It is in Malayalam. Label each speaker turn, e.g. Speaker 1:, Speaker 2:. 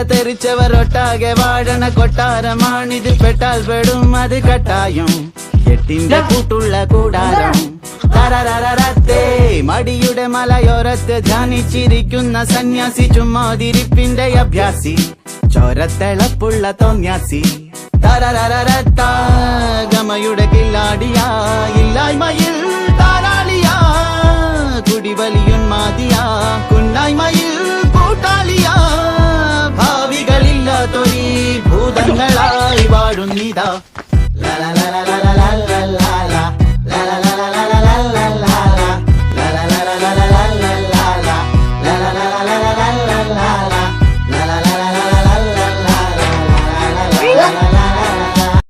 Speaker 1: തെറിച്ചവരൊട്ടാകെ വാഴണ കൊട്ടാരമാണിത്. പെട്ടാൽ പെടും അത് കട്ടായും എട്ടിന്റെ കൂട്ടുള്ള കൂടാരം. തരരരത്തേ മടിയുടെ മലയോരത്ത് ധ്യാനിച്ചിരിക്കുന്ന സന്യാസി, ചുമ്മാതിരിപ്പിന്റെ അഭ്യാസി, ചോരത്തിളപ്പുള്ള തോന്യാസി. തരരരത്ത ഗമയുടെ കില്ലാടിയ, ഇല്ലായ്മയിൽ താരാളിയ, കുടിവലിയുന്മാതിയ, കുന്നായ്മയിൽ കൂട്ടാളിയ, ഭാവികളില്ലാത്തൊരീ ഭൂതങ്ങളായി വാഴുന്നിതാ. ലാ ലാ ലാ ലാ ലാ ലാ ലാ ലാ.